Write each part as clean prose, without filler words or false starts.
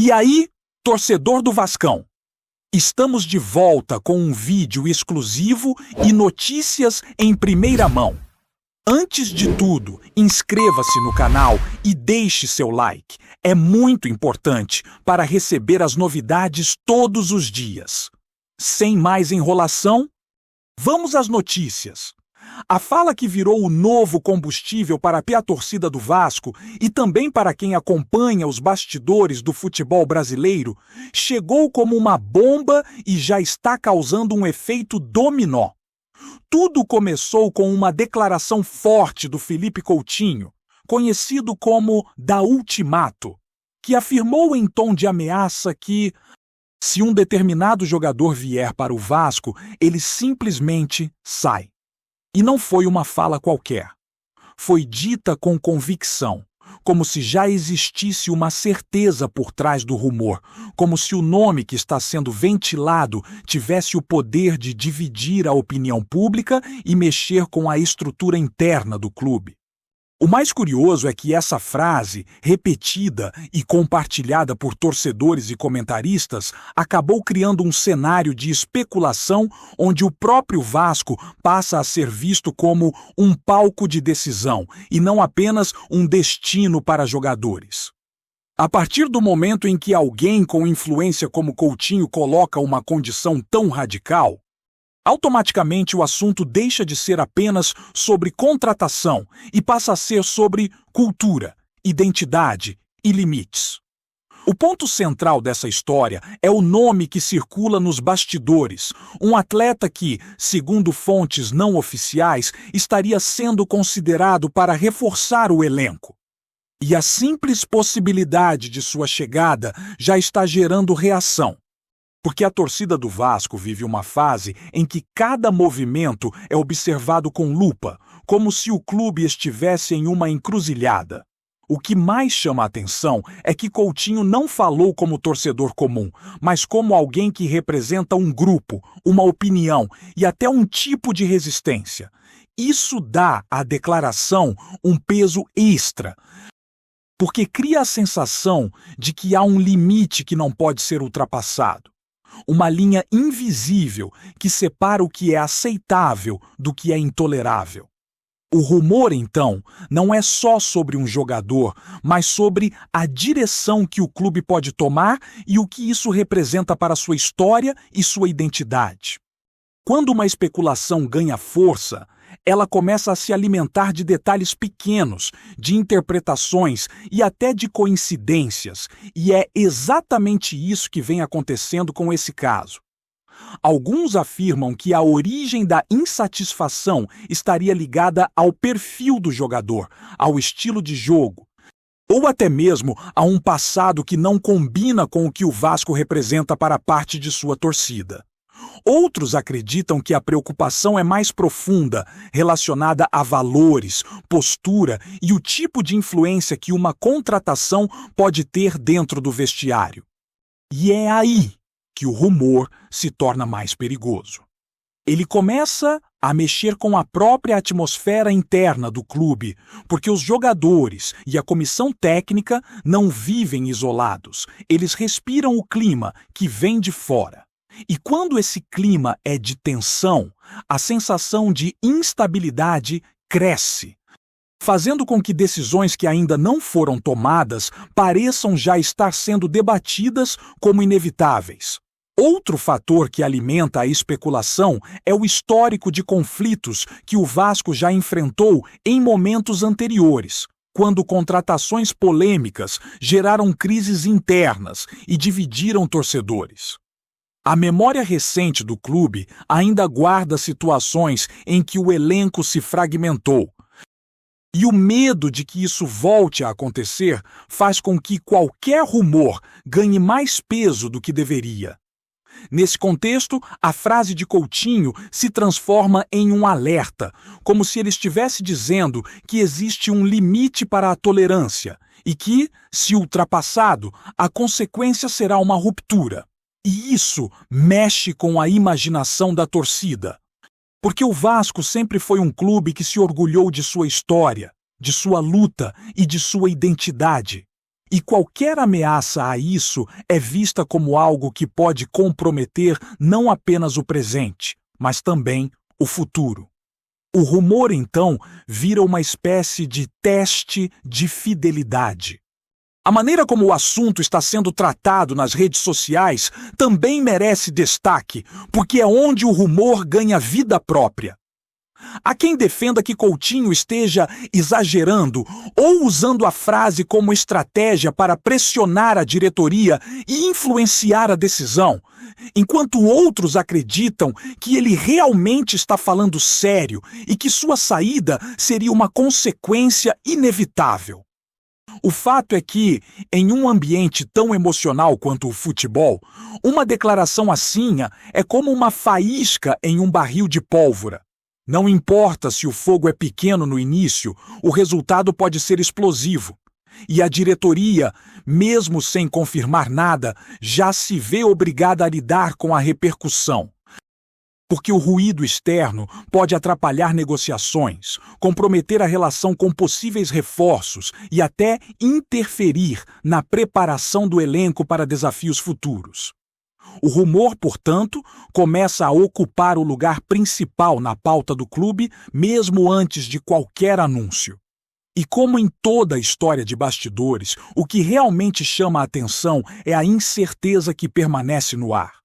E aí, torcedor do Vascão, estamos de volta com um vídeo exclusivo e notícias em primeira mão. Antes de tudo, inscreva-se no canal e deixe seu like. É muito importante para receber as novidades todos os dias. Sem mais enrolação, vamos às notícias. A fala que virou o novo combustível para a torcida do Vasco e também para quem acompanha os bastidores do futebol brasileiro chegou como uma bomba e já está causando um efeito dominó. Tudo começou com uma declaração forte do Felipe Coutinho, conhecido como da Ultimato, que afirmou em tom de ameaça que, se um determinado jogador vier para o Vasco, ele simplesmente sai. E não foi uma fala qualquer. Foi dita com convicção, como se já existisse uma certeza por trás do rumor, como se o nome que está sendo ventilado tivesse o poder de dividir a opinião pública e mexer com a estrutura interna do clube. O mais curioso é que essa frase, repetida e compartilhada por torcedores e comentaristas, acabou criando um cenário de especulação onde o próprio Vasco passa a ser visto como um palco de decisão e não apenas um destino para jogadores. A partir do momento em que alguém com influência como Coutinho coloca uma condição tão radical, automaticamente o assunto deixa de ser apenas sobre contratação e passa a ser sobre cultura, identidade e limites. O ponto central dessa história é o nome que circula nos bastidores, um atleta que, segundo fontes não oficiais, estaria sendo considerado para reforçar o elenco. E a simples possibilidade de sua chegada já está gerando reação. Porque a torcida do Vasco vive uma fase em que cada movimento é observado com lupa, como se o clube estivesse em uma encruzilhada. O que mais chama a atenção é que Coutinho não falou como torcedor comum, mas como alguém que representa um grupo, uma opinião e até um tipo de resistência. Isso dá à declaração um peso extra, porque cria a sensação de que há um limite que não pode ser ultrapassado. Uma linha invisível que separa o que é aceitável do que é intolerável. O rumor, então, não é só sobre um jogador, mas sobre a direção que o clube pode tomar e o que isso representa para sua história e sua identidade. Quando uma especulação ganha força, ela começa a se alimentar de detalhes pequenos, de interpretações e até de coincidências, e é exatamente isso que vem acontecendo com esse caso. Alguns afirmam que a origem da insatisfação estaria ligada ao perfil do jogador, ao estilo de jogo, ou até mesmo a um passado que não combina com o que o Vasco representa para parte de sua torcida. Outros acreditam que a preocupação é mais profunda, relacionada a valores, postura e o tipo de influência que uma contratação pode ter dentro do vestiário. E é aí que o rumor se torna mais perigoso. Ele começa a mexer com a própria atmosfera interna do clube, porque os jogadores e a comissão técnica não vivem isolados, eles respiram o clima que vem de fora. E quando esse clima é de tensão, a sensação de instabilidade cresce, fazendo com que decisões que ainda não foram tomadas pareçam já estar sendo debatidas como inevitáveis. Outro fator que alimenta a especulação é o histórico de conflitos que o Vasco já enfrentou em momentos anteriores, quando contratações polêmicas geraram crises internas e dividiram torcedores. A memória recente do clube ainda guarda situações em que o elenco se fragmentou. E o medo de que isso volte a acontecer faz com que qualquer rumor ganhe mais peso do que deveria. Nesse contexto, a frase de Coutinho se transforma em um alerta, como se ele estivesse dizendo que existe um limite para a tolerância e que, se ultrapassado, a consequência será uma ruptura. E isso mexe com a imaginação da torcida. Porque o Vasco sempre foi um clube que se orgulhou de sua história, de sua luta e de sua identidade. E qualquer ameaça a isso é vista como algo que pode comprometer não apenas o presente, mas também o futuro. O rumor, então, vira uma espécie de teste de fidelidade. A maneira como o assunto está sendo tratado nas redes sociais também merece destaque, porque é onde o rumor ganha vida própria. Há quem defenda que Coutinho esteja exagerando ou usando a frase como estratégia para pressionar a diretoria e influenciar a decisão, enquanto outros acreditam que ele realmente está falando sério e que sua saída seria uma consequência inevitável. O fato é que, em um ambiente tão emocional quanto o futebol, uma declaração assim é como uma faísca em um barril de pólvora. Não importa se o fogo é pequeno no início, o resultado pode ser explosivo. E a diretoria, mesmo sem confirmar nada, já se vê obrigada a lidar com a repercussão. Porque o ruído externo pode atrapalhar negociações, comprometer a relação com possíveis reforços e até interferir na preparação do elenco para desafios futuros. O rumor, portanto, começa a ocupar o lugar principal na pauta do clube, mesmo antes de qualquer anúncio. E como em toda a história de bastidores, o que realmente chama a atenção é a incerteza que permanece no ar.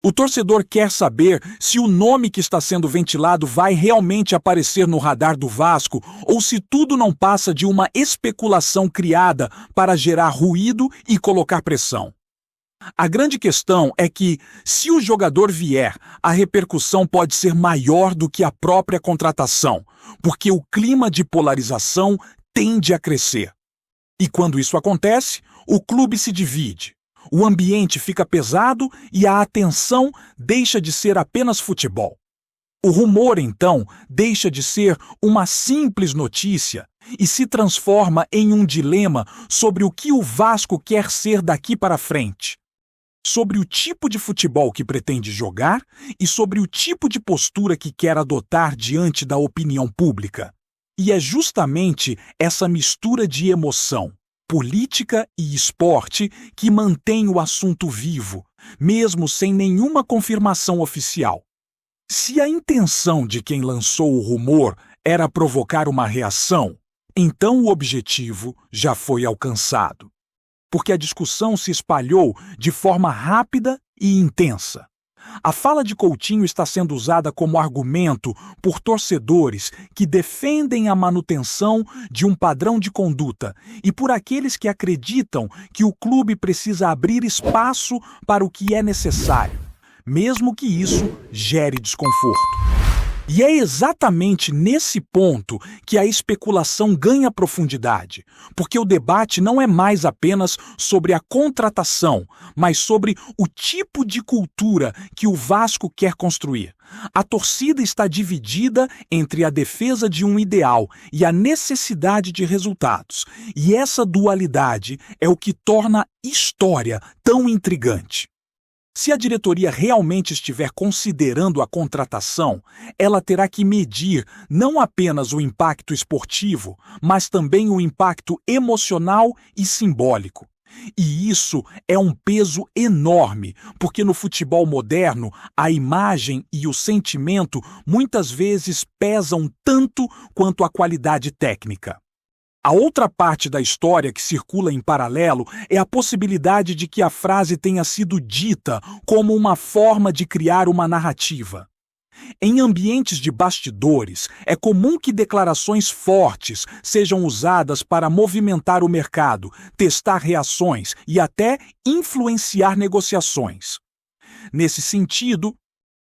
O torcedor quer saber se o nome que está sendo ventilado vai realmente aparecer no radar do Vasco ou se tudo não passa de uma especulação criada para gerar ruído e colocar pressão. A grande questão é que, se o jogador vier, a repercussão pode ser maior do que a própria contratação, porque o clima de polarização tende a crescer. E quando isso acontece, o clube se divide, o ambiente fica pesado e a atenção deixa de ser apenas futebol. O rumor, então, deixa de ser uma simples notícia e se transforma em um dilema sobre o que o Vasco quer ser daqui para frente. Sobre o tipo de futebol que pretende jogar e sobre o tipo de postura que quer adotar diante da opinião pública. E é justamente essa mistura de emoção, política e esporte que mantém o assunto vivo, mesmo sem nenhuma confirmação oficial. Se a intenção de quem lançou o rumor era provocar uma reação, então o objetivo já foi alcançado. Porque a discussão se espalhou de forma rápida e intensa. A fala de Coutinho está sendo usada como argumento por torcedores que defendem a manutenção de um padrão de conduta e por aqueles que acreditam que o clube precisa abrir espaço para o que é necessário, mesmo que isso gere desconforto. E é exatamente nesse ponto que a especulação ganha profundidade, porque o debate não é mais apenas sobre a contratação, mas sobre o tipo de cultura que o Vasco quer construir. A torcida está dividida entre a defesa de um ideal e a necessidade de resultados, e essa dualidade é o que torna a história tão intrigante. Se a diretoria realmente estiver considerando a contratação, ela terá que medir não apenas o impacto esportivo, mas também o impacto emocional e simbólico. E isso é um peso enorme, porque no futebol moderno, a imagem e o sentimento muitas vezes pesam tanto quanto a qualidade técnica. A outra parte da história que circula em paralelo é a possibilidade de que a frase tenha sido dita como uma forma de criar uma narrativa. Em ambientes de bastidores, é comum que declarações fortes sejam usadas para movimentar o mercado, testar reações e até influenciar negociações. Nesse sentido,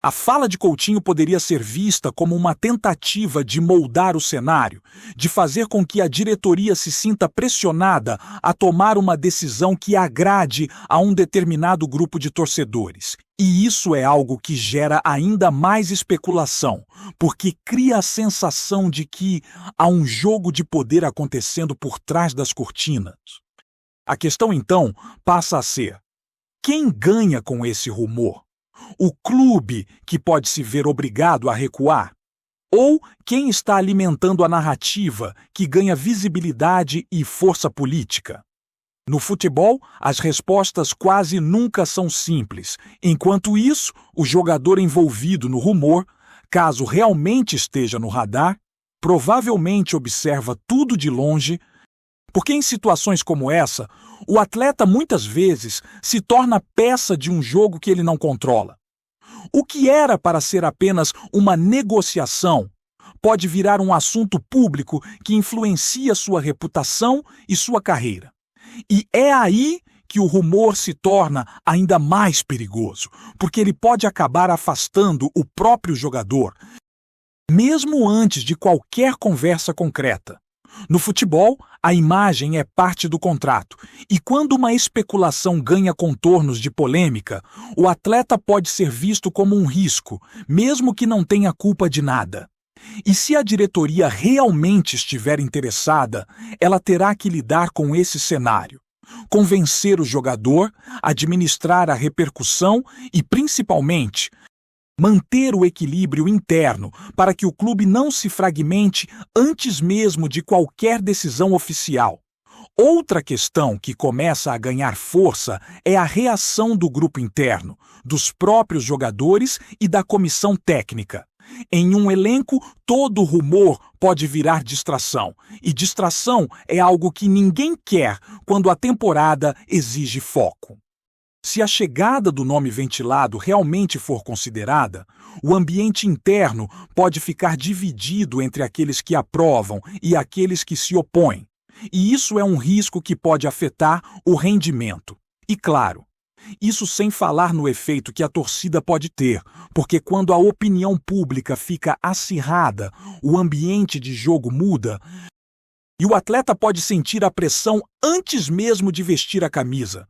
a fala de Coutinho poderia ser vista como uma tentativa de moldar o cenário, de fazer com que a diretoria se sinta pressionada a tomar uma decisão que agrade a um determinado grupo de torcedores. E isso é algo que gera ainda mais especulação, porque cria a sensação de que há um jogo de poder acontecendo por trás das cortinas. A questão, então, passa a ser: quem ganha com esse rumor? O clube, que pode se ver obrigado a recuar? Ou quem está alimentando a narrativa, que ganha visibilidade e força política? No futebol, as respostas quase nunca são simples. Enquanto isso, o jogador envolvido no rumor, caso realmente esteja no radar, provavelmente observa tudo de longe, porque em situações como essa, o atleta muitas vezes se torna peça de um jogo que ele não controla. O que era para ser apenas uma negociação pode virar um assunto público que influencia sua reputação e sua carreira. E é aí que o rumor se torna ainda mais perigoso, porque ele pode acabar afastando o próprio jogador, mesmo antes de qualquer conversa concreta. No futebol, a imagem é parte do contrato, e quando uma especulação ganha contornos de polêmica, o atleta pode ser visto como um risco, mesmo que não tenha culpa de nada. E se a diretoria realmente estiver interessada, ela terá que lidar com esse cenário. Convencer o jogador, administrar a repercussão e, principalmente, manter o equilíbrio interno para que o clube não se fragmente antes mesmo de qualquer decisão oficial. Outra questão que começa a ganhar força é a reação do grupo interno, dos próprios jogadores e da comissão técnica. Em um elenco, todo rumor pode virar distração, e distração é algo que ninguém quer quando a temporada exige foco. Se a chegada do nome ventilado realmente for considerada, o ambiente interno pode ficar dividido entre aqueles que aprovam e aqueles que se opõem, e isso é um risco que pode afetar o rendimento. E claro, isso sem falar no efeito que a torcida pode ter, porque quando a opinião pública fica acirrada, o ambiente de jogo muda e o atleta pode sentir a pressão antes mesmo de vestir a camisa.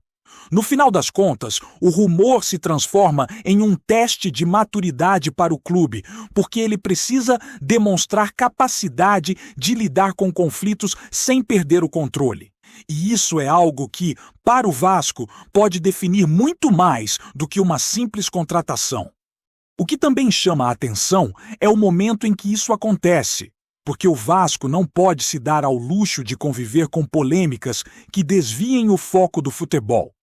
No final das contas, o rumor se transforma em um teste de maturidade para o clube, porque ele precisa demonstrar capacidade de lidar com conflitos sem perder o controle. E isso é algo que, para o Vasco, pode definir muito mais do que uma simples contratação. O que também chama a atenção é o momento em que isso acontece, porque o Vasco não pode se dar ao luxo de conviver com polêmicas que desviem o foco do futebol.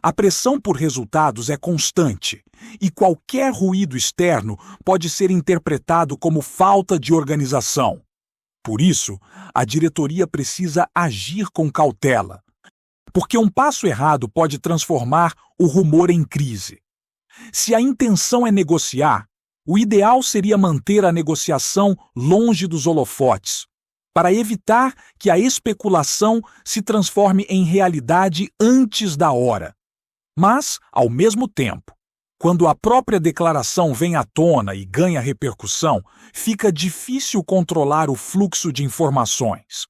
A pressão por resultados é constante, e qualquer ruído externo pode ser interpretado como falta de organização. Por isso, a diretoria precisa agir com cautela, porque um passo errado pode transformar o rumor em crise. Se a intenção é negociar, o ideal seria manter a negociação longe dos holofotes, para evitar que a especulação se transforme em realidade antes da hora. Mas, ao mesmo tempo, quando a própria declaração vem à tona e ganha repercussão, fica difícil controlar o fluxo de informações.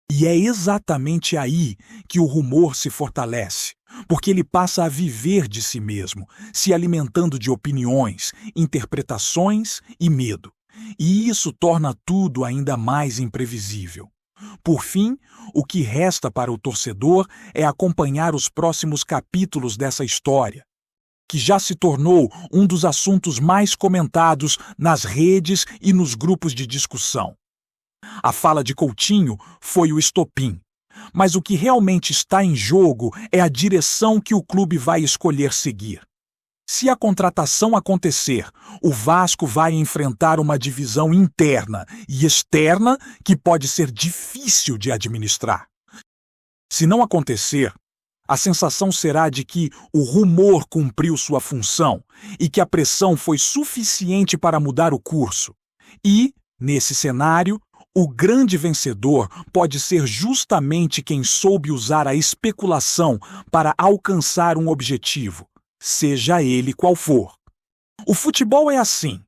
E é exatamente aí que o rumor se fortalece, porque ele passa a viver de si mesmo, se alimentando de opiniões, interpretações e medo. E isso torna tudo ainda mais imprevisível. Por fim, o que resta para o torcedor é acompanhar os próximos capítulos dessa história, que já se tornou um dos assuntos mais comentados nas redes e nos grupos de discussão. A fala de Coutinho foi o estopim, mas o que realmente está em jogo é a direção que o clube vai escolher seguir. Se a contratação acontecer, o Vasco vai enfrentar uma divisão interna e externa que pode ser difícil de administrar. Se não acontecer, a sensação será de que o rumor cumpriu sua função e que a pressão foi suficiente para mudar o curso. E, nesse cenário, o grande vencedor pode ser justamente quem soube usar a especulação para alcançar um objetivo, seja ele qual for. O futebol é assim.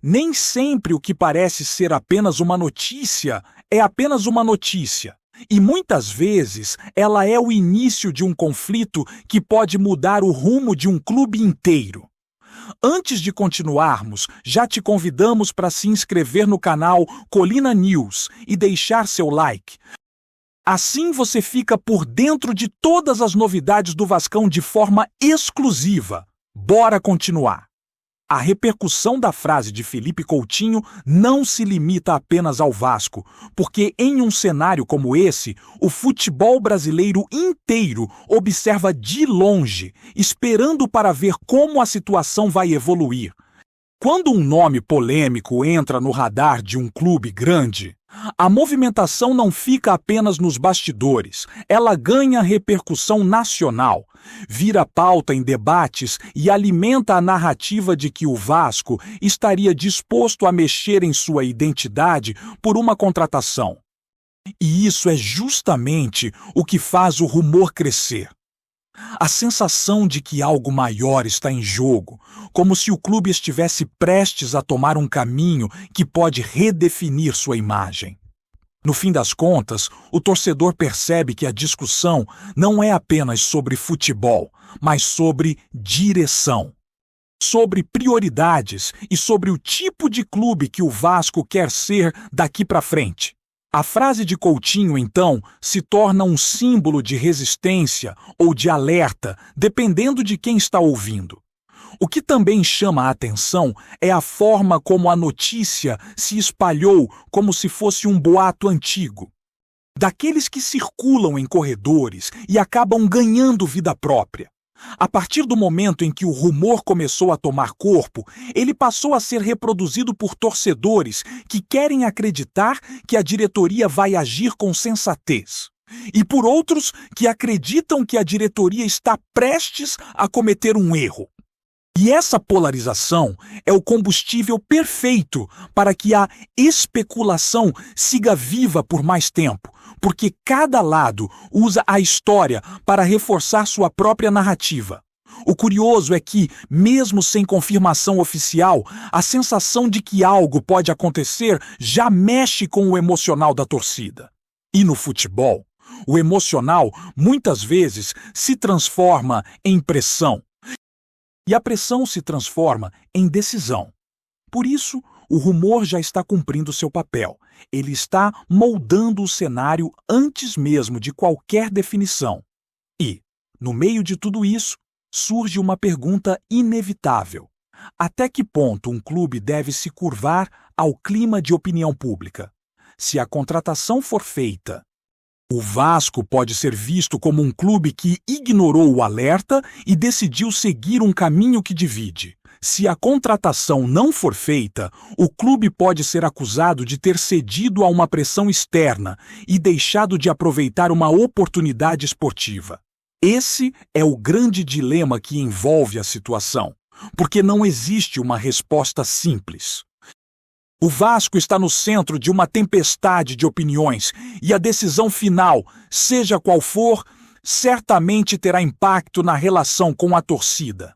Nem sempre o que parece ser apenas uma notícia é apenas uma notícia. E muitas vezes ela é o início de um conflito que pode mudar o rumo de um clube inteiro. Antes de continuarmos, já te convidamos para se inscrever no canal Colina News e deixar seu like. Assim você fica por dentro de todas as novidades do Vascão de forma exclusiva. Bora continuar! A repercussão da frase de Felipe Coutinho não se limita apenas ao Vasco, porque em um cenário como esse, o futebol brasileiro inteiro observa de longe, esperando para ver como a situação vai evoluir. Quando um nome polêmico entra no radar de um clube grande, a movimentação não fica apenas nos bastidores, ela ganha repercussão nacional, vira pauta em debates e alimenta a narrativa de que o Vasco estaria disposto a mexer em sua identidade por uma contratação. E isso é justamente o que faz o rumor crescer. A sensação de que algo maior está em jogo, como se o clube estivesse prestes a tomar um caminho que pode redefinir sua imagem. No fim das contas, o torcedor percebe que a discussão não é apenas sobre futebol, mas sobre direção, sobre prioridades e sobre o tipo de clube que o Vasco quer ser daqui para frente. A frase de Coutinho, então, se torna um símbolo de resistência ou de alerta, dependendo de quem está ouvindo. O que também chama a atenção é a forma como a notícia se espalhou como se fosse um boato antigo. Daqueles que circulam em corredores e acabam ganhando vida própria. A partir do momento em que o rumor começou a tomar corpo, ele passou a ser reproduzido por torcedores que querem acreditar que a diretoria vai agir com sensatez, e por outros que acreditam que a diretoria está prestes a cometer um erro. E essa polarização é o combustível perfeito para que a especulação siga viva por mais tempo, porque cada lado usa a história para reforçar sua própria narrativa. O curioso é que, mesmo sem confirmação oficial, a sensação de que algo pode acontecer já mexe com o emocional da torcida. E no futebol, o emocional muitas vezes se transforma em pressão. E a pressão se transforma em decisão. Por isso, o rumor já está cumprindo seu papel. Ele está moldando o cenário antes mesmo de qualquer definição. E, no meio de tudo isso, surge uma pergunta inevitável. Até que ponto um clube deve se curvar ao clima de opinião pública? Se a contratação for feita, o Vasco pode ser visto como um clube que ignorou o alerta e decidiu seguir um caminho que divide. Se a contratação não for feita, o clube pode ser acusado de ter cedido a uma pressão externa e deixado de aproveitar uma oportunidade esportiva. Esse é o grande dilema que envolve a situação, porque não existe uma resposta simples. O Vasco está no centro de uma tempestade de opiniões e a decisão final, seja qual for, certamente terá impacto na relação com a torcida.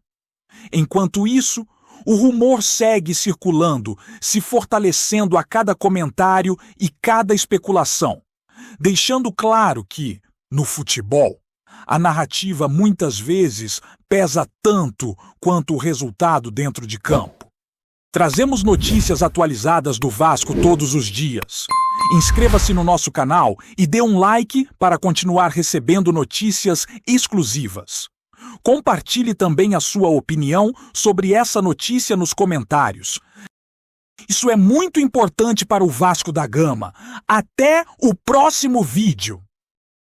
Enquanto isso, o rumor segue circulando, se fortalecendo a cada comentário e cada especulação, deixando claro que, no futebol, a narrativa muitas vezes pesa tanto quanto o resultado dentro de campo. Trazemos notícias atualizadas do Vasco todos os dias. Inscreva-se no nosso canal e dê um like para continuar recebendo notícias exclusivas. Compartilhe também a sua opinião sobre essa notícia nos comentários. Isso é muito importante para o Vasco da Gama. Até o próximo vídeo!